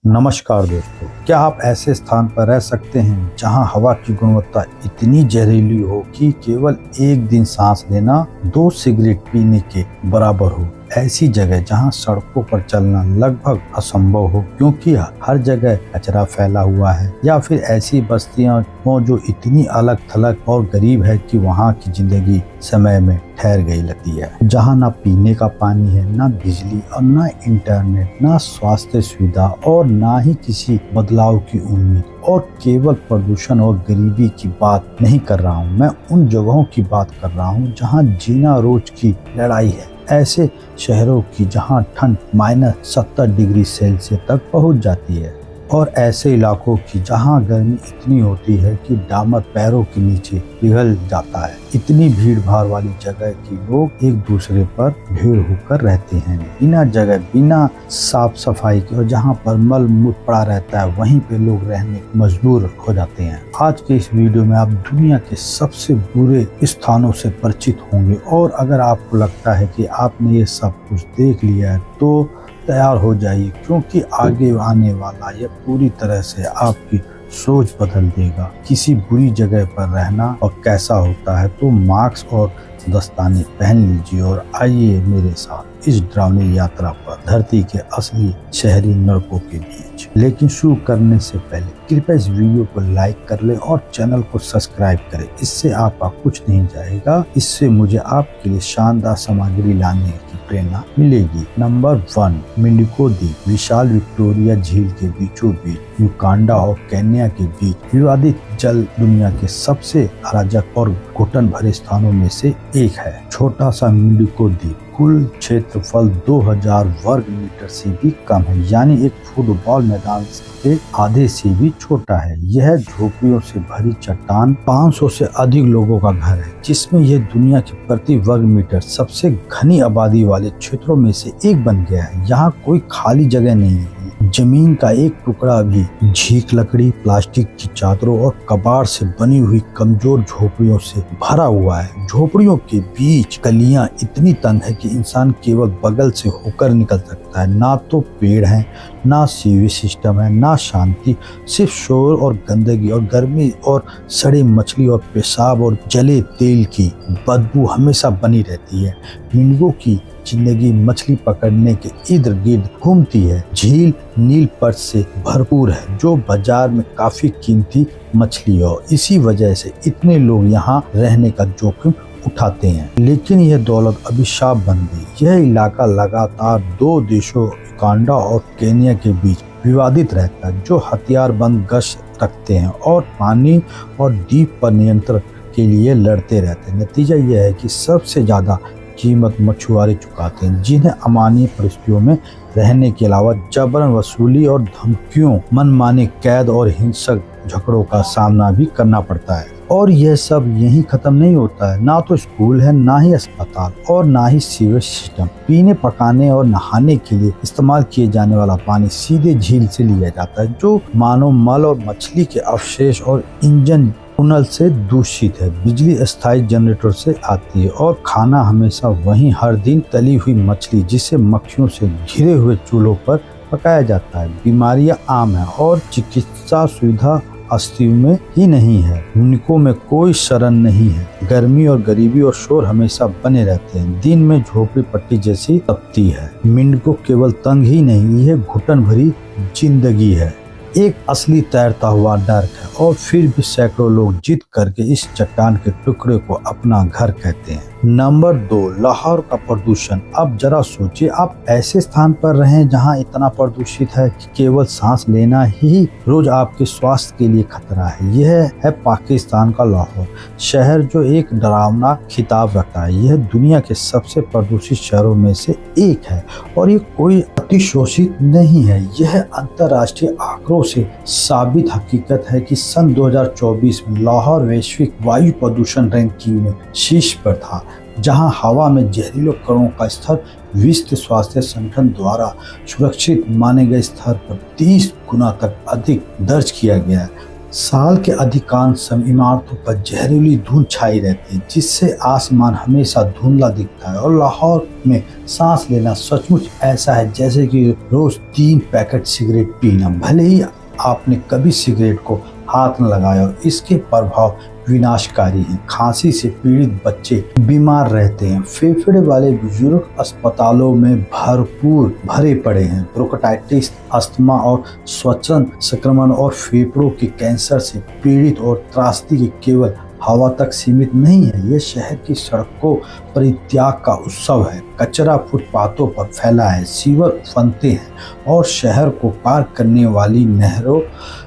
नमस्कार दोस्तों, क्या आप ऐसे स्थान पर रह सकते हैं जहां हवा की गुणवत्ता इतनी जहरीली हो कि केवल एक दिन सांस लेना 2 सिगरेट पीने के बराबर हो। ऐसी जगह जहां सड़कों पर चलना लगभग असंभव हो क्योंकि हर जगह कचरा फैला हुआ है, या फिर ऐसी बस्तियां हो जो इतनी अलग थलग और गरीब है कि वहां की जिंदगी समय में ठहर गई लगती है। जहां ना पीने का पानी है, ना बिजली और ना इंटरनेट, ना स्वास्थ्य सुविधा और ना ही किसी बदलाव की उम्मीद, और केवल प्रदूषण और गरीबी की बात नहीं कर रहा हूँ। मैं उन जगहों की बात कर रहा हूँ जहाँ जीना रोज की लड़ाई है। ऐसे शहरों की जहां ठंड -70 डिग्री सेल्सियस तक पहुंच जाती है, और ऐसे इलाकों की जहां गर्मी इतनी होती है कि दामन पैरों के नीचे पिघल जाता है। इतनी भीड़ भाड़ वाली जगह की लोग एक दूसरे पर भीड़ होकर रहते हैं, बिना जगह, बिना साफ सफाई के, और जहां पर मल मूत्र पड़ा रहता है वहीं पे लोग रहने मजबूर हो जाते हैं। आज के इस वीडियो में आप दुनिया के सबसे बुरे स्थानों से परिचित होंगे, और अगर आपको लगता है कि आपने ये सब कुछ देख लिया है तो तैयार हो जाइए, क्योंकि आगे आने वाला यह पूरी तरह से आपकी सोच बदल देगा। किसी बुरी जगह पर रहना और कैसा होता है, तो मास्क और दस्ताने पहन लीजिए और आइए मेरे साथ इस डरावनी यात्रा पर धरती के असली शहरी नरकों के बीच। लेकिन शुरू करने से पहले कृपया इस वीडियो को लाइक कर ले और चैनल को सब्सक्राइब करें। इससे आपका कुछ नहीं जाएगा, इससे मुझे आपके लिए शानदार सामग्री लाने की प्रेरणा मिलेगी। नंबर 1, मिंडिको द्वीप। विशाल विक्टोरिया झील के बीचों बीच युगांडा और केन्या के बीच विवादित जल दुनिया के सबसे अराजक और घुटन भरे स्थानों में से एक है। छोटा सा मिंडिको द्वीप कुल क्षेत्रफल 2000 वर्ग मीटर से भी कम है, यानी एक फुटबॉल मैदान के आधे से भी छोटा है। यह झोपड़ियों से भरी चट्टान 500 से अधिक लोगों का घर है, जिसमें यह दुनिया के प्रति वर्ग मीटर सबसे घनी आबादी वाले क्षेत्रों में से एक बन गया है। यहाँ कोई खाली जगह नहीं है, जमीन का एक टुकड़ा भी झीक लकड़ी, प्लास्टिक की चादरों और कबाड़ से बनी हुई कमजोर झोपड़ियों से भरा हुआ है। झोपड़ियों के बीच गलियां इतनी तंग है कि इंसान केवल बगल से होकर निकल सकता है। ना तो पेड़ हैं, ना सीवेज सिस्टम है, ना शांति, सिर्फ शोर और गंदगी और गर्मी और सड़े मछली और पेशाब और जले तेल की बदबू हमेशा बनी रहती है। मिंडिको की जिंदगी मछली पकड़ने के इर्द गिर्द घूमती है। झील नील पर्च से भरपूर है, जो बाजार में काफी कीमती मछली है। इसी वजह से इतने लोग यहाँ रहने का जोखिम उठाते हैं। लेकिन यह दौलत अभिशाप बन गई। यह इलाका लगातार 2 देशों युगांडा और केन्या के बीच विवादित रहता है, जो हथियारबंद गश्त रखते हैं और पानी और द्वीप पर नियंत्रण के लिए लड़ते रहते हैं। नतीजा यह है कि सबसे ज्यादा कीमत मछुआरे चुकाते हैं, जिन्हें अमानवीय परिस्थितियों में रहने के अलावा जबरन वसूली और धमकियों, मनमाने कैद और हिंसक झगड़ों का सामना भी करना पड़ता है। और यह सब यहीं खत्म नहीं होता है। ना तो स्कूल है, ना ही अस्पताल और ना ही सीवेज सिस्टम। पीने, पकाने और नहाने के लिए इस्तेमाल किए जाने वाला पानी सीधे झील से लिया जाता है, जो मानव मल और मछली के अवशेष और इंजन टनल से दूषित है। बिजली अस्थायी जनरेटर से आती है, और खाना हमेशा वहीं हर दिन तली हुई मछली, जिसे मक्खियों से घिरे हुए चूल्हों पर पकाया जाता है। बीमारियां आम है और चिकित्सा सुविधा अस्तित्व में ही नहीं है। मिंडिको में कोई शरण नहीं है। गर्मी और गरीबी और शोर हमेशा बने रहते हैं। दिन में झोपड़ी पट्टी जैसी तपती है। मिंडिको केवल तंग ही नहीं, यह घुटन भरी जिंदगी है, एक असली तैरता हुआ नर्क है। और फिर भी सैकड़ों लोग जिद करके इस चट्टान के टुकड़े को अपना घर कहते हैं। नंबर 2, लाहौर का प्रदूषण। अब जरा सोचिए, आप ऐसे स्थान पर रहें जहां इतना प्रदूषित है कि केवल सांस लेना ही रोज आपके स्वास्थ्य के लिए खतरा है। यह है पाकिस्तान का लाहौर शहर, जो एक डरावना खिताब रखता है। यह दुनिया के सबसे प्रदूषित शहरों में से एक है, और ये कोई अतिशोषित नहीं है। यह अंतर्राष्ट्रीय आंकड़ों से साबित हकीकत है कि सन 2024 में लाहौर वैश्विक वायु प्रदूषण रैंकिंग में शीर्ष पर था, जहां हवा में जहरीले कणों का स्तर विश्व स्वास्थ्य संगठन द्वारा सुरक्षित माने गए स्तर पर 30 गुना तक अधिक दर्ज किया गया है। साल के अधिकांश समय इमारतों पर जहरीली धुंध छाई रहती है, जिससे आसमान हमेशा धुंधला दिखता है और लाहौर में सांस लेना सचमुच ऐसा है जैसे कि रोज 3 पैकेट सिगरेट पीना। भले ही आपने कभी सिगरेट को हाथ न लगाया हो, इसके प्रभाव विनाशकारी हैं। खांसी से पीड़ित बच्चे बीमार रहते हैं। फेफड़े वाले बुजुर्ग अस्पतालों में भरपूर भरे पड़े हैं। ब्रोंकाइटिस, अस्थमा और श्वसन संक्रमण और फेफड़ों के कैंसर से पीड़ित और त्रासदी के केवल हवा तक सीमित नहीं है, ये शहर की सड़कों परित्याग का उत्सव है। कचरा फुटपाथों पर फैला है, सीवर उफनते हैं और शहर को पार करने वाली नहरों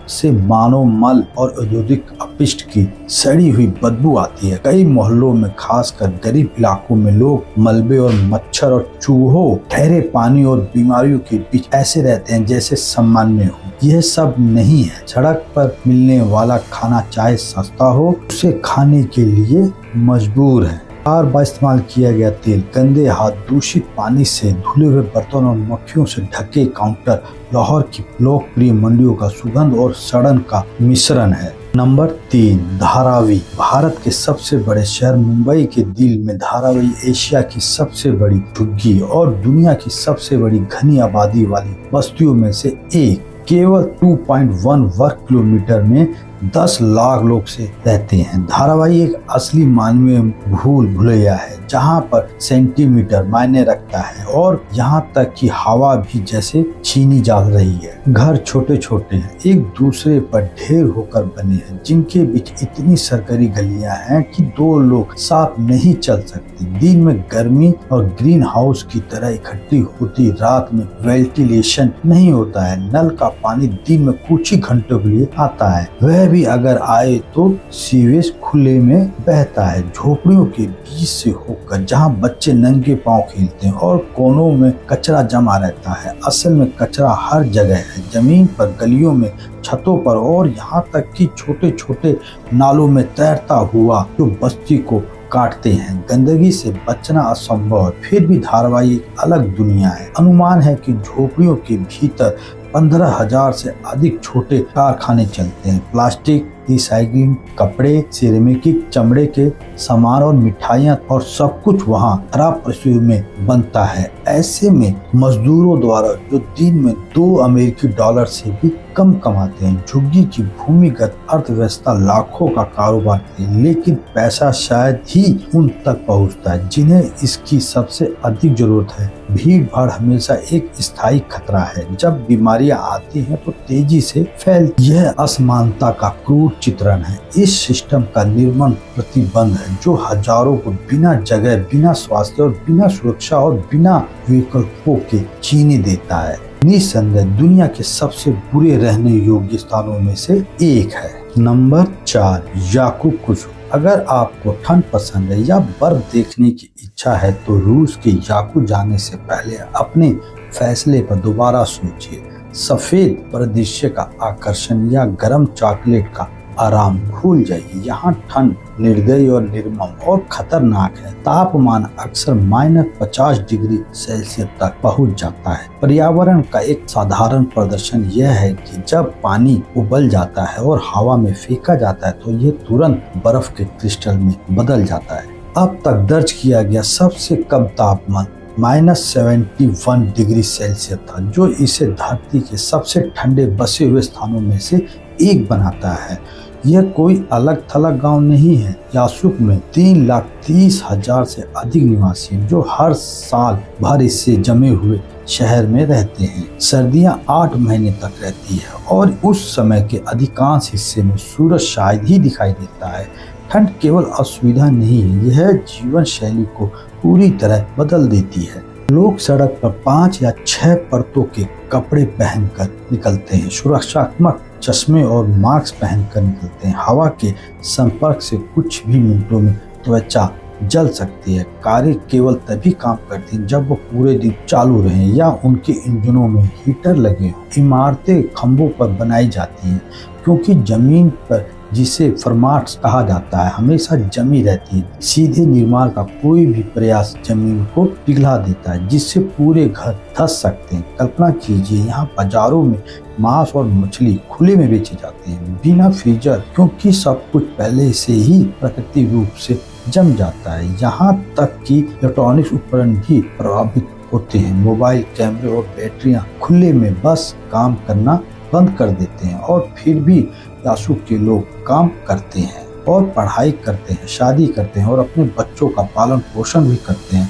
से मानव मल और औद्योगिक अपशिष्ट की सड़ी हुई बदबू आती है। कई मोहल्लों में, खासकर गरीब इलाकों में, लोग मलबे और मच्छर और चूहों, ठहरे पानी और बीमारियों के बीच ऐसे रहते हैं जैसे सामान्य हो। यह सब नहीं है। सड़क पर मिलने वाला खाना चाहे सस्ता हो, उसे खाने के लिए मजबूर है। बार बार इस्तेमाल किया गया तेल, गंदे हाथ, दूषित पानी से धुले हुए बर्तन और मक्खियों से ढके काउंटर लाहौर की लोकप्रिय मंडियों का सुगंध और सड़न का मिश्रण है। नंबर 3, धारावी। भारत के सबसे बड़े शहर मुंबई के दिल में धारावी एशिया की सबसे बड़ी झुग्गी और दुनिया की सबसे बड़ी घनी आबादी वाली बस्तियों में से एक। केवल 2.1 वर्ग किलोमीटर में 10 लाख लोग से रहते हैं। धारावी एक असली मानवीय भूल भुलैया है, जहाँ पर सेंटीमीटर मायने रखता है और यहाँ तक कि हवा भी जैसे छीनी जा रही है। घर छोटे छोटे हैं, एक दूसरे पर ढेर होकर बने हैं, जिनके बीच इतनी सरकरी गलियां हैं कि 2 लोग साथ नहीं चल सकते। दिन में गर्मी और ग्रीन हाउस की तरह इकट्ठी होती, रात में वेंटिलेशन नहीं होता है। नल का पानी दिन में कुछ ही घंटों के लिए आता है, वह भी अगर आए तो सीवेज खुले में बहता है। झोपड़ियों के बीच से होकर, जहाँ बच्चे नंगे पांव खेलते हैं और कोनों में कचरा जमा रहता है। असल में कचरा हर जगह है, जमीन पर, गलियों में, छतों पर और यहाँ तक कि छोटे छोटे नालों में तैरता हुआ, जो बस्ती को काटते हैं। गंदगी से बचना असंभव है, फिर भी धारावी एक अलग दुनिया है। अनुमान है कि झोपड़ियों के भीतर 15,000 से अधिक छोटे कारखाने चलते हैं। प्लास्टिक, रिसाइक्लिंग, कपड़े, सिरेमिक, चमड़े के सामान और मिठाइयाँ और सब कुछ वहाँ खराब परिस्थिति में बनता है। ऐसे में मजदूरों द्वारा, जो दिन में $2 से भी कम कमाते हैं। झुग्गी की भूमिगत अर्थव्यवस्था लाखों का कारोबार है, लेकिन पैसा शायद ही उन तक पहुँचता है जिन्हें इसकी सबसे अधिक जरूरत है। भीड़ भाड़ हमेशा एक स्थायी खतरा है। जब बीमारियां आती हैं तो तेजी से फैलती। यह असमानता का क्रूर चित्रण है। इस सिस्टम का निर्मम प्रतिबंध है, जो हजारों को बिना जगह, बिना स्वास्थ्य और बिना सुरक्षा और बिना विकल्पों के जीने देता है। निसंदेह दुनिया के सबसे बुरे रहने योग्य स्थानों में से एक है। नंबर 4, याकूब कुसू। अगर आपको ठंड पसंद है या बर्फ देखने की इच्छा है तो रूस के याकू जाने से पहले अपने फैसले पर दोबारा सोचिए। सफेद परिदृश्य का आकर्षण या गर्म चॉकलेट का आराम भूल जाइए। यहाँ ठंड निर्दयी और निर्मम और खतरनाक है। तापमान अक्सर -50 डिग्री सेल्सियस तक पहुँच जाता है। पर्यावरण का एक साधारण प्रदर्शन यह है कि जब पानी उबल जाता है और हवा में फेंका जाता है तो ये तुरंत बर्फ के क्रिस्टल में बदल जाता है। अब तक दर्ज किया गया सबसे कम तापमान -71 डिग्री सेल्सियस था, जो इसे धरती के सबसे ठंडे बसे हुए स्थानों में से एक बनाता है। यह कोई अलग थलग गांव नहीं है। यासूक में 3,30,000 से अधिक निवासी हैं, जो हर साल भर इससे जमे हुए शहर में रहते हैं। सर्दियां 8 महीने तक रहती है और उस समय के अधिकांश हिस्से में सूरज शायद ही दिखाई देता है। ठंड केवल असुविधा नहीं है, यह जीवन शैली को पूरी तरह बदल देती है। लोग सड़क पर 5 या 6 परतों के कपड़े पहनकर निकलते हैं। सुरक्षात्मक चश्मे और मास्क पहनकर निकलते हैं। हवा के संपर्क से कुछ भी मिनटों में त्वचा जल सकती है। कारें केवल तभी काम करती हैं जब वो पूरे दिन चालू रहें या उनके इंजनों में हीटर लगे हों। इमारतें खंभों पर बनाई जाती हैं क्योंकि जमीन पर जिसे फरमाट कहा जाता है, हमेशा जमी रहती है। सीधे निर्माण का कोई भी प्रयास जमीन को पिघला देता है, जिससे पूरे घर धंस सकते हैं। कल्पना कीजिए, यहाँ बाजारों में मांस और मछली खुले में बेचे जाते हैं, बिना फ्रीजर, क्योंकि सब कुछ पहले से ही प्राकृतिक रूप से जम जाता है। यहाँ तक कि इलेक्ट्रॉनिक्स उपकरण भी प्रभावित होते हैं। मोबाइल, कैमरे और बैटरियां खुले में बस काम करना बंद कर देते हैं, और फिर भी यासु के लोग काम करते हैं और पढ़ाई करते हैं, शादी करते हैं और अपने बच्चों का पालन पोषण भी करते हैं,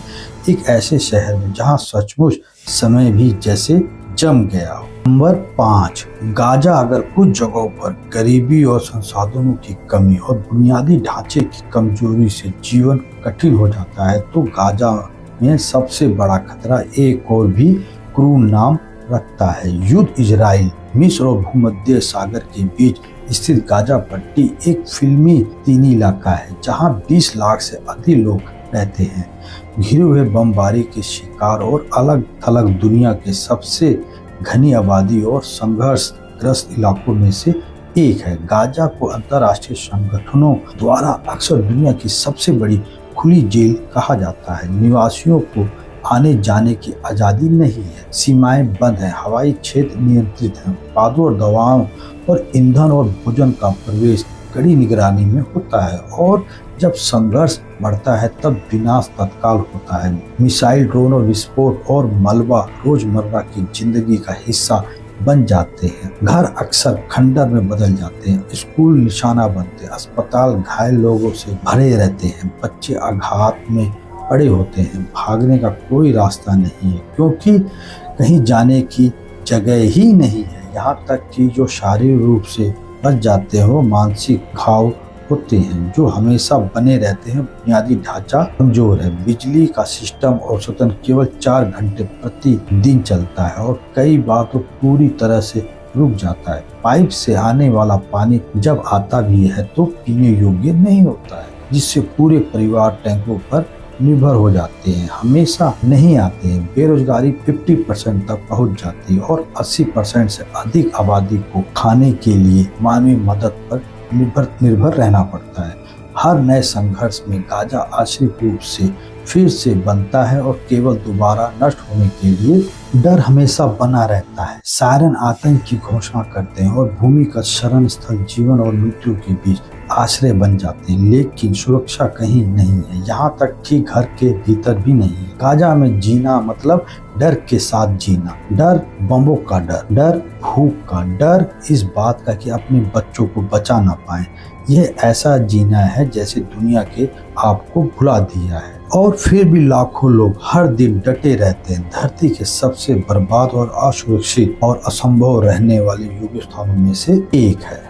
एक ऐसे शहर में जहां सचमुच समय भी जैसे जम गया हो। Number 5, Gaza. अगर कुछ जगहों पर गरीबी और संसाधनों की कमी और बुनियादी ढांचे की कमजोरी से जीवन कठिन हो जाता है, तो गाजा में सबसे बड़ा खतरा एक और भी क्रूर नाम रखता है। युद्ध। इजराइल, मिस्र और भूमध्य सागर के बीच स्थित गाजा पट्टी एक फिल्मी तीनी इलाका है, जहां 20 लाख से अधिक लोग रहते हैं। घिरे हुए बमबारी के शिकार और अलग थलग दुनिया के सबसे घनी आबादी और संघर्षग्रस्त इलाकों में से एक है। गाजा को अंतर्राष्ट्रीय संगठनों द्वारा अक्सर दुनिया की सबसे बड़ी खुली जेल कहा जाता है। निवासियों को आने जाने की आज़ादी नहीं है, सीमाएं बंद हैं, हवाई क्षेत्र नियंत्रित हैं, उत्पादों और दवाओं और ईंधन और भोजन का प्रवेश कड़ी निगरानी में होता है, और जब संघर्ष बढ़ता है तब विनाश तत्काल होता है। मिसाइल, ड्रोन और विस्फोट और मलबा रोजमर्रा की जिंदगी का हिस्सा बन जाते हैं। घर अक्सर खंडर में बदल जाते हैं, स्कूल निशाना बनते हैं, अस्पताल घायल लोगों से भरे रहते हैं, बच्चे आघात में पड़े होते हैं। भागने का कोई रास्ता नहीं है, क्योंकि कहीं जाने की जगह ही नहीं है। यहाँ तक कि जो शारीरिक रूप से बच जाते हैं वो मानसिक घाव होते हैं जो हमेशा बने रहते हैं। बुनियादी ढांचा कमजोर है, बिजली का सिस्टम औसतन केवल 4 घंटे प्रति दिन चलता है, और कई बार तो पूरी तरह से रुक जाता है। पाइप से आने वाला पानी जब आता भी है तो पीने योग्य नहीं होता है, जिससे पूरे परिवार टैंकों पर निर्भर हो जाते हैं, हमेशा नहीं आते हैं। बेरोजगारी 50% तक पहुंच जाती है, और 80% से अधिक आबादी को खाने के लिए मानवीय मदद पर निर्भर रहना पड़ता है। हर नए संघर्ष में गाजा आश्रित रूप से फिर से बनता है, और केवल दोबारा नष्ट होने के लिए डर हमेशा बना रहता है। सायरन आतंक की घोषणा करते हैं, और भूमिगत शरण स्थल जीवन और मृत्यु के बीच आश्रय बन जाते हैं, लेकिन सुरक्षा कहीं नहीं है, यहाँ तक कि घर के भीतर भी नहीं है। गाजा में जीना मतलब डर के साथ जीना, डर बमों का डर, डर भूख का डर, इस बात का कि अपने बच्चों को बचा ना पाए। यह ऐसा जीना है जैसे दुनिया के आपको भुला दिया है, और फिर भी लाखों लोग हर दिन डटे रहते हैं। धरती के सबसे बर्बाद और असुरक्षित और असंभव रहने वाले योग्य स्थानों में से एक है।